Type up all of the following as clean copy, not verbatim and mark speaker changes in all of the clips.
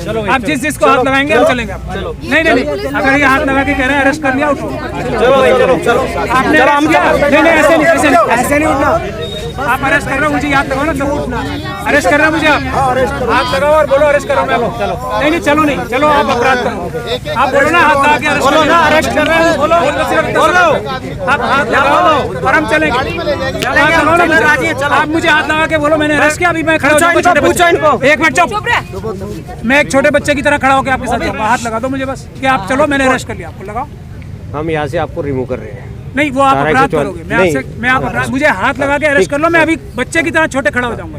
Speaker 1: आप जिसको हाथ लगाएंगे हम चलेंगे। नहीं, अगर ये हाथ लगा के कह रहे हैं अरेस्ट कर लिया, उठो। आपने ऐसे नहीं उठना। आप अरेस्ट कर रहे हो, मुझे याद लगाओ ना, तब उठना। अरेस्ट कर रहे हो मुझे, आप हाथ लगाओ और बोलो अरेस्ट करो। मैं नहीं, चलो नहीं, चलो आप अपराध करो। आप बोलो ना हाथ लगा के अरेस्ट करो ना, अरेस्ट कर रहे हो, बोलो आप हाथ लगाओ और हम चलेंगे। आप मुझे हाथ लगा के बोलो मैंने अरेस्ट किया, अभी मैं खड़ा हो जाऊंगा। एक मिनट चुप, मैं एक छोटे बच्चे की तरह खड़ा होकर आपके साथ हाथ लगा दो मुझे बस, कि आप चलो मैंने अरेस्ट कर लिया, आपको लगाओ।
Speaker 2: हम यहाँ से आपको रिमूव कर रहे हैं।
Speaker 3: नहीं, वो आप अपराध करोगे। मैं आप अपराध, मुझे हाथ लगा के अरेस्ट कर लो, मैं अभी बच्चे की तरह छोटे खड़ा हो जाऊंगा,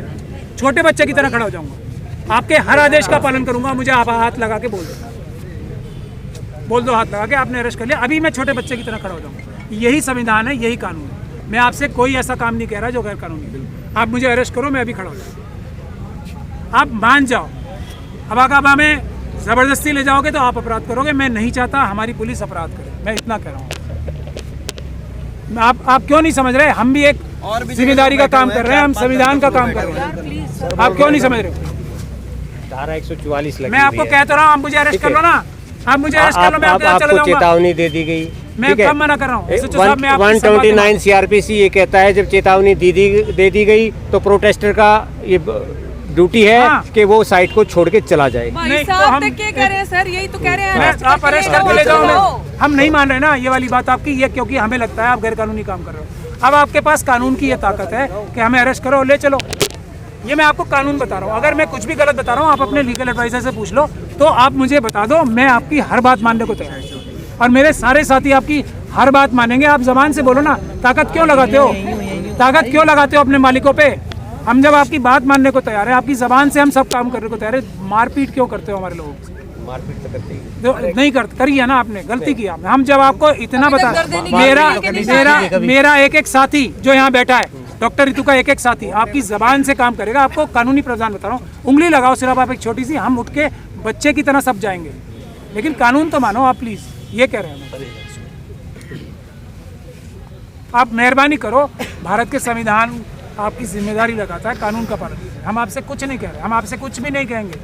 Speaker 3: छोटे बच्चे की तरह खड़ा हो जाऊंगा। आपके हर आदेश का पालन करूंगा। मुझे आप हाथ लगा के बोल दो हाथ लगा के आपने अरेस्ट कर लिया, अभी मैं छोटे बच्चे की तरह खड़ा हो जाऊंगा। यही संविधान है, यही कानून है। मैं आपसे कोई ऐसा काम नहीं कह रहा जो गैर कानूनी है। आप मुझे अरेस्ट करो, मैं अभी खड़ा हो जाऊंगा। आप मान जाओ। अब अगर आप हमें जबरदस्ती ले जाओगे तो आप अपराध करोगे। मैं नहीं चाहता हमारी पुलिस अपराध करे, मैं इतना कह रहा हूँ। आप क्यों नहीं समझ रहे? हम भी एक जिम्मेदारी का काम कर रहे हैं, हम संविधान का काम कर रहे हैं। आप क्यों नहीं समझ रहे?
Speaker 2: धारा 144 लगी।
Speaker 3: मैं आपको कह तो रहा हूँ, आप मुझे अरेस्ट कर लो ना, आप मुझे अरेस्ट कर लो, मैं
Speaker 2: आपको चेतावनी दे दी गई।
Speaker 3: मैं कब मना कर रहा हूँ?
Speaker 2: 129 CRPC ये कहता है जब चेतावनी दे दी गई तो प्रोटेस्टर का ये ड्यूटी है कि वो साइट को छोड़ के चला जाए।
Speaker 3: नहीं तो हम क्या कह रहे हैं सर, यही तो कह रहे हैं। आप अरेस्ट करके ले जाओ। हम नहीं मान रहे ना ये वाली बात आपकी, ये क्योंकि हमें लगता है आप गैर कानूनी काम कर रहे हो। अब आपके पास कानून की ये ताकत है कि हमें अरेस्ट करो, ले चलो। ये मैं आपको कानून बता रहा हूँ। अगर मैं कुछ भी गलत बता रहा हूँ, आप अपने लीगल एडवाइजर से पूछ लो, तो आप मुझे बता दो, मैं आपकी हर बात मानने को तैयार हूँ और मेरे सारे साथी आपकी हर बात मानेंगे। आप जबान से बोलो ना, ताकत क्यों लगाते हो? ताकत क्यों लगाते हो अपने मालिकों पे? हम जब आपकी बात मानने को तैयार है, आपकी जबान से हम सब काम करने को तैयार है, मारपीट क्यों करते हो हमारे लोगों से?
Speaker 2: मारपीट तो करते ही
Speaker 3: नहीं करी है ना आपने, गलती की आपने। हम जब आपको इतना बता, मेरा एक साथी जो यहाँ बैठा है, डॉक्टर रितु का एक साथी आपकी जबान से काम करेगा। आपको कानूनी प्रावधान बता रहा हूँ, उंगली लगाओ सिर्फ आप एक छोटी सी, हम उठ के बच्चे की तरह सब जाएंगे, लेकिन कानून तो मानो आप प्लीज। ये कह रहे हैं आप, मेहरबानी करो। भारत के संविधान आपकी जिम्मेदारी लगाता है कानून का पालन कीजिए। हम आपसे कुछ नहीं कह रहे, हम आपसे कुछ भी नहीं कहेंगे।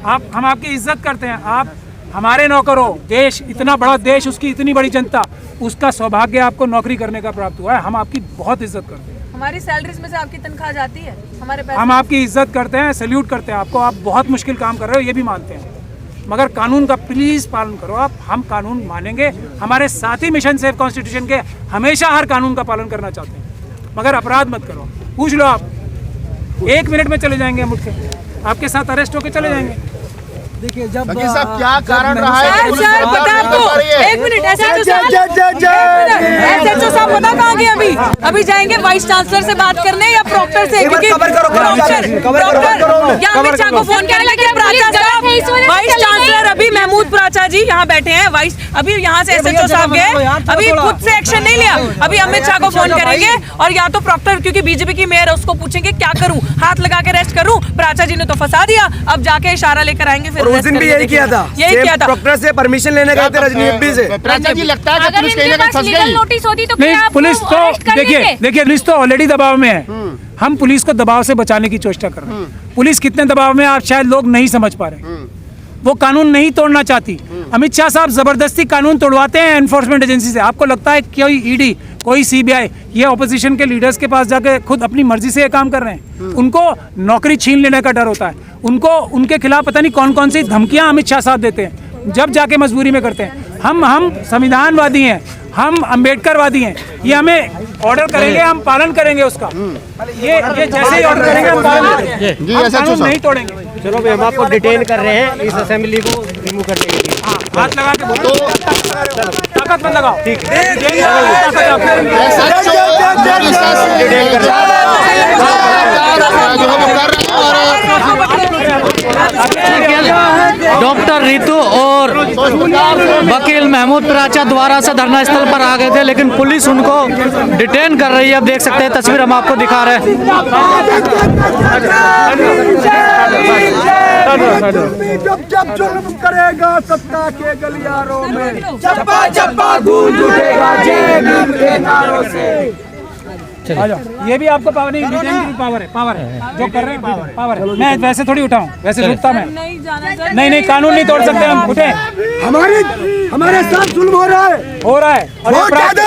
Speaker 3: हम आपकी इज्जत करते हैं, आप हमारे नौकर हो। देश इतना बड़ा देश, उसकी इतनी बड़ी जनता, उसका सौभाग्य आपको नौकरी करने का प्राप्त हुआ है। हम आपकी बहुत इज्जत करते हैं।
Speaker 4: हमारी सैलरीज में से आपकी तनख्वाह जाती है, हमारे पैसे।
Speaker 3: हम आपकी इज्जत करते हैं, सैल्यूट करते हैं आपको। आप बहुत मुश्किल काम कर रहे हो, ये भी मानते हैं, मगर कानून का प्लीज पालन करो आप। हम कानून मानेंगे, हमारे साथी मिशन सेफ कॉन्स्टिट्यूशन के हमेशा हर कानून का पालन करना चाहते हैं, मगर अपराध मत करो। पूछ लो आप, 1 मिनट में चले जाएंगे हम उठ के, आपके साथ अरेस्ट होके चले जाएंगे।
Speaker 5: देखिए जब क्या कारण रहा है?
Speaker 4: एक मिनट, SHO साहब पता कहाँ गए? अभी जाएंगे वाइस चांसलर से बात करने या प्रॉक्टर से, क्योंकि अमित शाह को फोन करने लगे। वाइस चांसलर अभी महमूद प्राचा जी यहाँ बैठे हैं, वाइस अभी यहाँ से SHO साहब गए, अभी खुद से एक्शन नहीं लिया। अभी अमित शाह को फोन करेंगे और या तो प्रॉक्टर, क्योंकि बीजेपी की मेयर है, उसको पूछेंगे क्या करूँ, हाथ लगा के अरेस्ट करूँ? प्राचा जी ने तो फंसा दिया, अब जाके इशारा लेकर आएंगे। फिर
Speaker 5: उस दिन भी यही किया था, प्रॉक्टर से परमिशन लेने गए थे रजनी एमपी से।
Speaker 6: प्राचा जी लगता है कि पुलिस कहीं ना कहीं फंस गई। नोटिस होती तो
Speaker 3: नहीं, पुलिस तो देखिए पुलिस तो ऑलरेडी दबाव में है। हम पुलिस को दबाव से बचाने की चेष्टा कर रहे हैं। पुलिस कितने दबाव में आप शायद लोग नहीं समझ पा रहे। वो कानून नहीं तोड़ना चाहती। अमित शाह साहब जबरदस्ती कानून तोड़वाते हैं एनफोर्समेंट एजेंसी से। आपको लगता है कोई ईडी, कोई सीबीआई, ये ऑपोजिशन के लीडर्स के पास जाके खुद अपनी मर्जी से ये काम कर रहे हैं? उनको नौकरी छीन लेने का डर होता है, उनको उनके खिलाफ पता नहीं कौन कौन सी धमकियां अमित शाह साहब देते हैं, जब जाके मजबूरी में करते हैं। हम संविधानवादी हैं, हम अम्बेडकरवादी हैं। ये हमें ऑर्डर करेंगे, हम पालन करेंगे उसका। ये जैसे ही ऑर्डर करेंगे हम पालन करेंगे, हम कानून नहीं तोड़ेंगे।
Speaker 2: चलो भाई, हम आपको डिटेन कर रहे हैं इस असेंबली को रिमूव करने के लिए।
Speaker 3: हाथ लगा के बोलो, ताकत मत लगाओ। ठीक है,
Speaker 7: डॉक्टर रितु और वकील महमूद प्राचा द्वारा से धरना स्थल पर आ गए थे, लेकिन पुलिस उनको डिटेन कर रही है। अब देख सकते हैं, तस्वीर हम आपको दिखा रहे हैं।
Speaker 5: जब जुल्म करेगा सत्ता के गलियारों में, चप्पा चप्पा गूंज उठेगा जय भीम के नारों से।
Speaker 3: आ जाओ। ये भी आपको पावर नहीं, डिटेन की पावर है, पावर है जो कर रहे हैं, पावर है। मैं वैसे थोड़ी उठाऊं, वैसे रुकता मैं
Speaker 4: नहीं जाना सर।
Speaker 3: नहीं, कानून नहीं तोड़ सकते हम, उठे।
Speaker 5: हमारे साथ जुल्म हो रहा है
Speaker 3: और ये अपराध-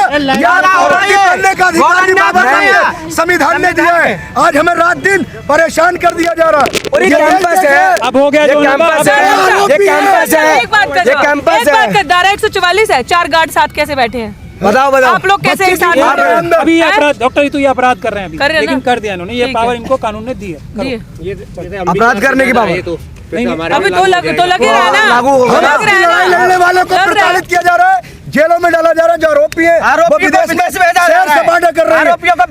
Speaker 5: करने का अधिकार भी बाबा साहब ने संविधान ने दिया है। आज हमें रात दिन परेशान कर दिया जा रहा है।
Speaker 1: और ये कैंपस है,
Speaker 3: अब हो गया जो
Speaker 1: कैंपस है, ये कैंपस है,
Speaker 4: एक बात कर
Speaker 1: ये कैंपस है।
Speaker 4: धारा 144 है, 4 गार्ड साथ कैसे बैठे हैं?
Speaker 1: बताओ
Speaker 4: आप लोग कैसे एक साथ
Speaker 3: ये
Speaker 4: बैठे हैं?
Speaker 3: अभी ये अपराध, डॉक्टर ये तो ये अपराध कर रहे हैं
Speaker 4: कर
Speaker 3: अभी,
Speaker 4: रहे हैं
Speaker 3: लेकिन
Speaker 4: ना?
Speaker 3: कर दिया इन्होंने, ये
Speaker 4: ठीक
Speaker 3: पावर
Speaker 4: है।
Speaker 3: इनको कानून ने दी है। करो।
Speaker 4: जी।
Speaker 5: अपराध करने की पावर
Speaker 4: अभी तो लगे रहा है ना,
Speaker 5: लागू होगा।
Speaker 4: लग रहा है ना।
Speaker 5: लड़ने वालों को
Speaker 4: लग रहा है।
Speaker 5: प्रताड़ित किया जा रहा है, जेलों में डाला जा रहा है। जो आरोपी है वो विदेश में शहर सपाटा कर रहे हैं।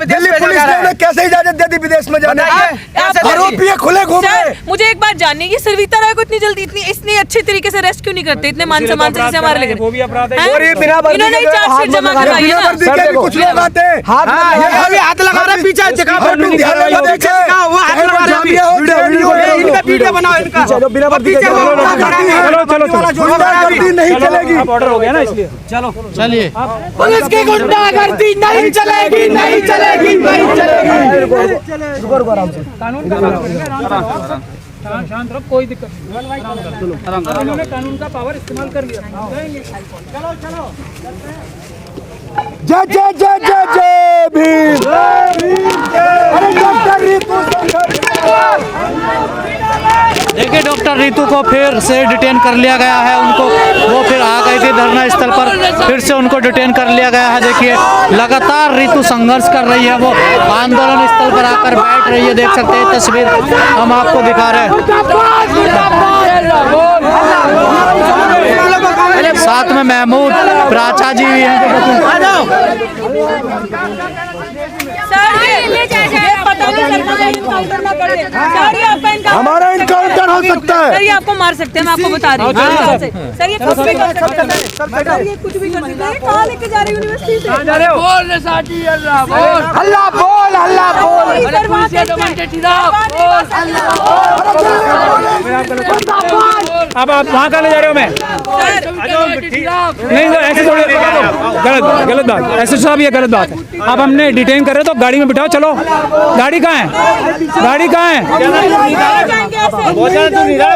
Speaker 5: दिल्ली पुलिस ने उन्हें कैसे इजाजत दे दी विदेश में जाने की? आरोपी है, खुले घूम रहे
Speaker 4: सर,
Speaker 5: हैं।
Speaker 4: मुझे एक बात जाननी है, सविता राय को इतनी जल्दी इतनी अच्छे तरीके से रेस्ट क्यों नहीं करते? इतने मान सम्मान से जैसे हमारे
Speaker 3: वो भी अपराध है।
Speaker 4: हैं?
Speaker 5: और ये बिना वर्दी
Speaker 4: इन्होंने
Speaker 5: के
Speaker 4: चार्जशीट जमा करवाई है
Speaker 5: बिना
Speaker 4: ना।
Speaker 5: वर्दी के भी कुछ लोग आते हैं, हाथ लगा रहे पीछे वीडियो बनाओ इनका बिना वर्दी के
Speaker 3: चलो
Speaker 5: नहीं चलेगी।
Speaker 3: अब ऑर्डर हो गया ना, इसलिए
Speaker 7: चलिए
Speaker 5: पुलिस की गुंडागर्दी नहीं चलेगी, नहीं चलेगी, नहीं चलेगी।
Speaker 3: कानून का पावर है, शांत रहो, कोई दिक्कत नहीं। उन्होंने कानून का पावर इस्तेमाल कर लिया।
Speaker 5: जय जय जय जय जय भीम। अरे डॉक्टर रितु
Speaker 7: देखिए डॉक्टर रितु को फिर से डिटेन कर लिया गया है। उनको वो फिर आ गई थी धरना स्थल पर, फिर से उनको डिटेन कर लिया गया है। देखिए लगातार रितु संघर्ष कर रही है, वो आंदोलन स्थल पर आकर बैठ रही है। देख सकते हैं तस्वीर हम आपको दिखा रहे हैं। साथ में महमूद प्राचा जी भी हैं।
Speaker 4: सर ये पता नहीं
Speaker 5: हमारा इनकाउंटर हो सकता है।
Speaker 4: सर ये आपको मार सकते हैं, मैं आपको बता रही हूँ। सर ये कुछ भी कर सकते हैं, सर ये कुछ भी कर सकते हैं। कहाँ लेके जा रही यूनिवर्सिटी से?
Speaker 5: हल्ला बोल, हल्ला बोल।
Speaker 3: अब आप वहाँ का ले जा रहे हो? मैं नहीं, ऐसे थोड़ी गलत बात, ऐसे साहब ये गलत बात है। अब हमने डिटेन कर रहे तो गाड़ी में बिठाओ, चलो। गाड़ी कहाँ है? गाड़ी कहाँ है?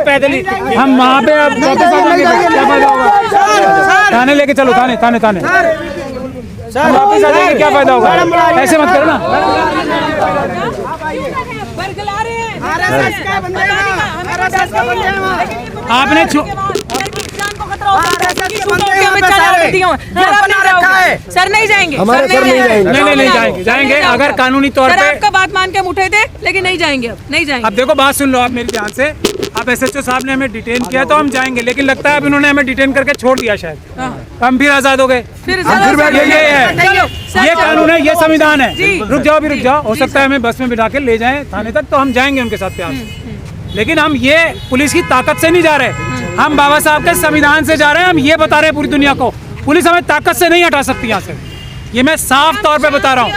Speaker 2: पैदल ही
Speaker 3: हम वहाँ पे अब वापस आ जाएंगे, क्या फायदा होगा? थाने लेके चलो, थाने हम वापस आ जाएंगे, क्या फायदा होगा? ऐसे मत करो ना। आपने
Speaker 4: सर नहीं जाएंगे,
Speaker 5: हमारे सर नहीं जाएंगे।
Speaker 3: नहीं जाएंगे अगर कानूनी तौर
Speaker 4: सर
Speaker 3: पे।
Speaker 4: आपका बात मान के हम उठे थे, लेकिन नहीं जाएंगे, अब नहीं जाएंगे।
Speaker 3: अब देखो, बात सुन लो आप मेरी ध्यान से। अब एसएचओ साहब ने हमें डिटेन किया तो हम जाएंगे, लेकिन लगता है अब इन्होंने हमें डिटेन करके छोड़ दिया शायद, हम फिर आजाद हो गए।
Speaker 4: फिर
Speaker 3: ये कानून है, ये संविधान है। रुक जाओ, हो सकता है हमें बस में बिठा के ले जाएं थाने तक, तो हम जाएंगे उनके साथ प्यार से। लेकिन हम ये पुलिस की ताकत से नहीं जा रहे, हम बाबा साहब के संविधान से जा रहे हैं। हम ये बता रहे हैं पूरी दुनिया को, पुलिस हमें ताकत से नहीं हटा सकती यहाँ से। ये मैं साफ तौर पे बता रहा हूँ।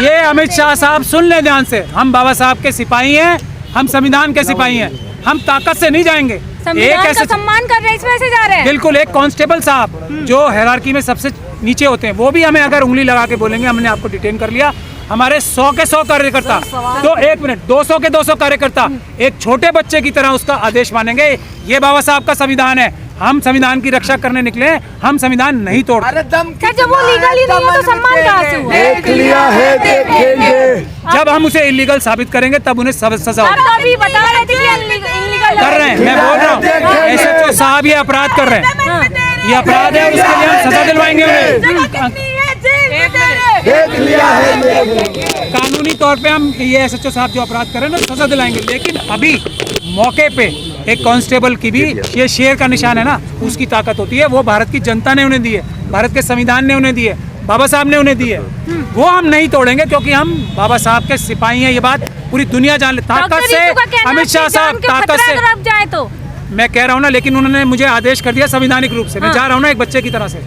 Speaker 3: ये अमित शाह साहब सुन ले ध्यान से, हम बाबा साहब के सिपाही हैं, हम संविधान के सिपाही हैं, हम ताकत से नहीं जाएंगे।
Speaker 6: संविधान का सम्मान कर रहे हैं, इस वजह से जा रहे हैं।
Speaker 3: बिल्कुल, एक कांस्टेबल साहब जो हायरार्की में सबसे नीचे होते हैं, वो भी हमें अगर उंगली लगा के बोलेंगे हमने आपको डिटेन कर लिया, हमारे 100 के 100 कार्यकर्ता, तो 1 मिनट 200 के 200 कार्यकर्ता एक छोटे बच्चे की तरह उसका आदेश मानेंगे। ये बाबा साहब का संविधान है, हम संविधान की रक्षा करने निकले हैं, हम संविधान नहीं तोड़ते।
Speaker 6: सर जब वो लीगल ही नहीं है तो सम्मान कहाँ से हुआ?
Speaker 5: देख लिया है, देखेंगे।
Speaker 3: जब हम उसे इलीगल साबित करेंगे तब उन्हें सजा
Speaker 6: आप
Speaker 3: होगी।
Speaker 6: तो अभी बता रहे थे कि इल्लीगल
Speaker 3: कर रहे हैं, मैं बोल रहा हूँ, एसएचओ साहब ये अपराध कर रहे हैं, ये अपराध है, उसके लिए हम सजा दिलवाएंगे उन्हें।
Speaker 5: देख लिया है।
Speaker 3: कानूनी तौर पे हम ये एसएचओ साहब जो अपराध कर रहे हैं ना, सजा दिलाएंगे। लेकिन अभी मौके पे एक कांस्टेबल की भी ये शेर का निशान है ना, उसकी ताकत होती है। वो भारत की जनता ने उन्हें दी है, भारत के संविधान ने उन्हें दी है, बाबा साहब ने उन्हें दी है। वो हम नहीं तोड़ेंगे, क्योंकि हम बाबा साहब के सिपाही हैं। ये बात पूरी दुनिया जान ले। ताकत से अमित शाह साहब ताकत से,
Speaker 6: जाए तो
Speaker 3: मैं कह रहा हूँ ना, लेकिन उन्होंने मुझे आदेश कर दिया संवैधानिक रूप से। मैं जा रहा हूँ ना एक बच्चे की तरह से।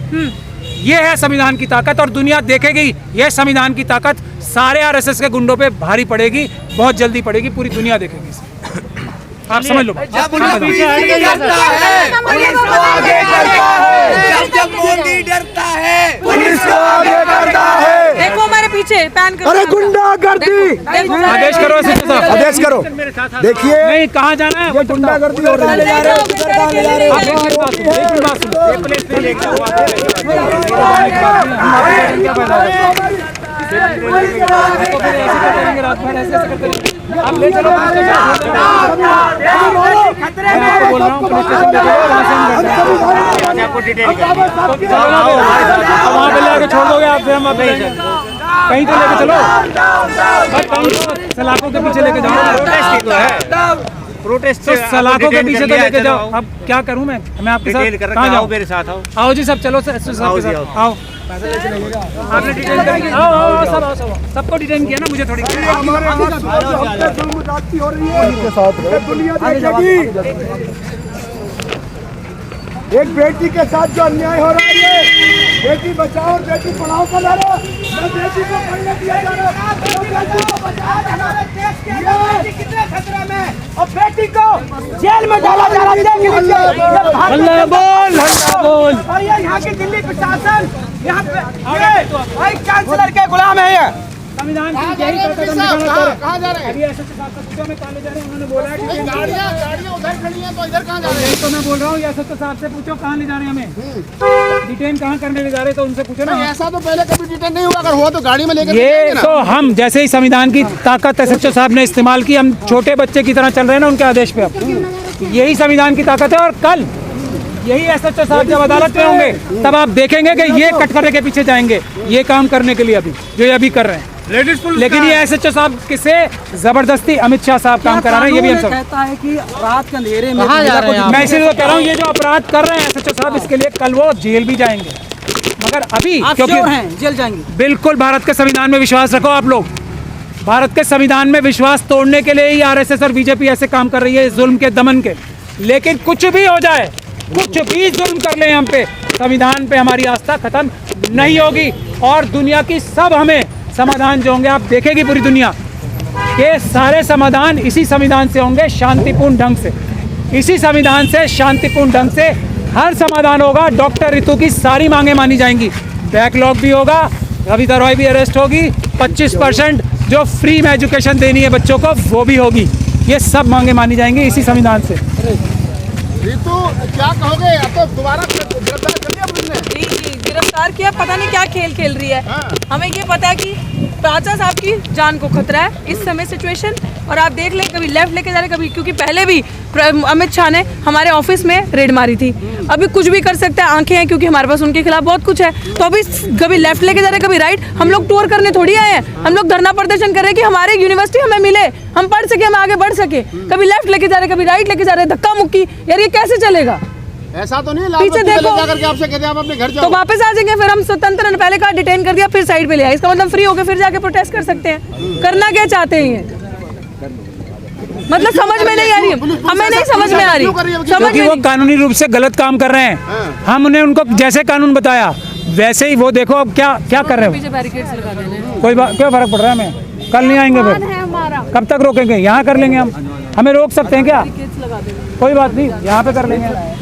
Speaker 3: ये है संविधान की ताकत, और दुनिया देखेगी ये संविधान की ताकत सारे आरएसएस के गुंडों पे भारी पड़ेगी, बहुत जल्दी पड़ेगी, पूरी दुनिया देखेगी इसे। आप समझ लो।
Speaker 5: जब मोदी डरता है, पुलिस को आगे करता है।
Speaker 4: देखो हमारे पीछे पीछे पैन करो।
Speaker 5: अरे गुंडागर्दी,
Speaker 3: आदेश करो एसएचओ साहब,
Speaker 5: आदेश करो। देखिए
Speaker 3: नहीं कहाँ जाना है?
Speaker 5: ये गुंडागर्दी हो रही है।
Speaker 3: आप ले चलो, बोल रहा हूँ पुलिस स्टेशन वहाँ पे लेके छोड़ दोगे आप, फिर हम आप कहीं तो लेके चलो, सलाखों के पीछे लेके जाओ,
Speaker 2: प्रोटेस्ट
Speaker 3: तो सलाखों के पीछे तो लेके जाओ। अब क्या करूं मैं आपके साथ कहाँ जाऊँ?
Speaker 2: मेरे साथ आओ।
Speaker 3: आओ जी सब, चलो साहब के साथ आओ। आपने डिटेन कर आओ, सब आओ, सबको डिटेन किया ना, मुझे थोड़ी
Speaker 5: दुनिया देखेगी एक बेटी के साथ जो अन्याय हो रहा है, बेटी बचाओ और बेटी पढ़ाओ का नारा, बेटी को पढ़ने दिया जा रहा है, बेटी को बचाओ, हमारे देश के बेटी कितने खतरे में, और बेटी को जेल में डाला जा रहा है।
Speaker 3: हल्ला बोल, हल्ला बोल।
Speaker 5: और ये यहाँ की दिल्ली प्रशासन यहाँ पे वाइस चांसलर के गुलाम है ये।
Speaker 3: संविधान की यही कहाँ जा रहे हैं? अभी एसएचओ साहब का पूछा, मैं कहाँ ले जा रहे हैं, उन्होंने बोला है कि
Speaker 8: गाड़ियाँ उधर खड़ी हैं, तो इधर कहाँ जा रहे हैं?
Speaker 3: यही तो मैं बोल रहा हूँ, एसएचओ साहब से पूछो कहाँ ले जा रहे हैं हमें, डिटेन कहाँ करने ले जा रहे हैं, तो उनसे पूछो ना।
Speaker 8: ऐसा तो पहले कभी डिटेन नहीं हुआ, अगर हुआ तो गाड़ी में लेकर
Speaker 3: ये तो हम जैसे ही संविधान की ताकत एसएचओ साहब ने इस्तेमाल की, हम छोटे बच्चे की तरह चल रहे हैं ना उनके आदेश पे। अब यही संविधान की ताकत है, और कल यही एसएचओ साहब जब अदालत में होंगे तब आप देखेंगे कि ये कटघरे के पीछे जाएंगे ये काम करने के लिए, अभी जो ये अभी कर रहे हैं। लेकिन ये एसएचओ साहब किसे जबरदस्ती अमित शाह साहब काम करा रहे हैं, ये भी हम सब
Speaker 9: कहता है कि रात के अंधेरे में
Speaker 3: मैं इसीलिए तो कह रहा हूँ, ये जो अपराध कर रहे हैं एसएचओ साहब, इसके लिए कल वो जेल भी जाएंगे। मगर अभी क्योंकि
Speaker 9: जेल जाएंगे,
Speaker 3: बिल्कुल भारत के संविधान में विश्वास रखो आप लोग। भारत के संविधान में विश्वास तोड़ने के लिए ही आरएसएस और बीजेपी ऐसे काम कर रही है, जुल्म के दमन के। लेकिन कुछ भी हो जाए, कुछ भी जुल्म कर ले हम पे, संविधान पे हमारी आस्था खत्म नहीं होगी। और दुनिया की सब हमें समाधान जो होंगे, आप देखेगी पूरी दुनिया के सारे समाधान इसी संविधान से होंगे, शांतिपूर्ण ढंग से। इसी संविधान से शांतिपूर्ण ढंग से हर समाधान होगा। डॉक्टर रितु की सारी मांगे मानी जाएंगी, बैकलॉग भी होगा, कविता रॉय भी अरेस्ट होगी, 25% जो फ्री में एजुकेशन देनी है बच्चों को वो भी होगी। ये सब मांगे मानी जाएंगी इसी संविधान से।
Speaker 8: रितु क्या कहोगे, अब तो दोबारा गिरफ्तार कर लिया पुलिस ने?
Speaker 4: जी गिरफ्तार किया, पता नहीं क्या खेल खेल रही है। हमें ये पता है कि प्राचा साहब की जान को खतरा है इस समय सिचुएशन। और आप देख लें, कभी लेफ्ट लेके जा रहे, कभी, क्योंकि पहले भी अमित शाह ने हमारे ऑफिस में रेड मारी थी। अभी कुछ भी कर सकते हैं, आंखें हैं, क्योंकि हमारे पास उनके खिलाफ बहुत कुछ है। तो अभी कभी लेफ्ट लेके जा रहे, कभी राइट। हम लोग टूर करने थोड़ी आए हैं, हम लोग धरना प्रदर्शन कर रहे हैं कि हमारे यूनिवर्सिटी हमें मिले, हम पढ़ सके, हम आगे बढ़ सके। कभी लेफ्ट लेके जा रहे, कभी राइट लेके जा रहे, धक्का मुक्की। यार ये कैसे चलेगा?
Speaker 8: ऐसा तो नहीं
Speaker 4: पीछे देखो,
Speaker 8: जाकर के आपसे कहते हैं आप अपने घर जाओ,
Speaker 4: तो वापस आ जाएंगे। फिर हम स्वतंत्र ने पहले कहा डिटेन कर दिया, फिर साइड पे ले आए, इसका मतलब फ्री होके फिर जाके प्रोटेस्ट कर सकते हैं। करना क्या चाहते हैं ये, मतलब समझ में नहीं आ रही, हमें नहीं समझ में आ रही,
Speaker 3: क्योंकि वो कानूनी रूप से गलत काम कर रहे हैं। हमने उनको जैसे कानून बताया वैसे ही वो देखो अब क्या क्या कर रहे हैं। कोई क्या फर्क पड़ रहा है हमें? कल नहीं आएंगे फिर, कब तक रोकेंगे? यहाँ कर लेंगे हम, हमें रोक सकते हैं क्या? कोई बात नहीं, यहाँ पे कर लेंगे।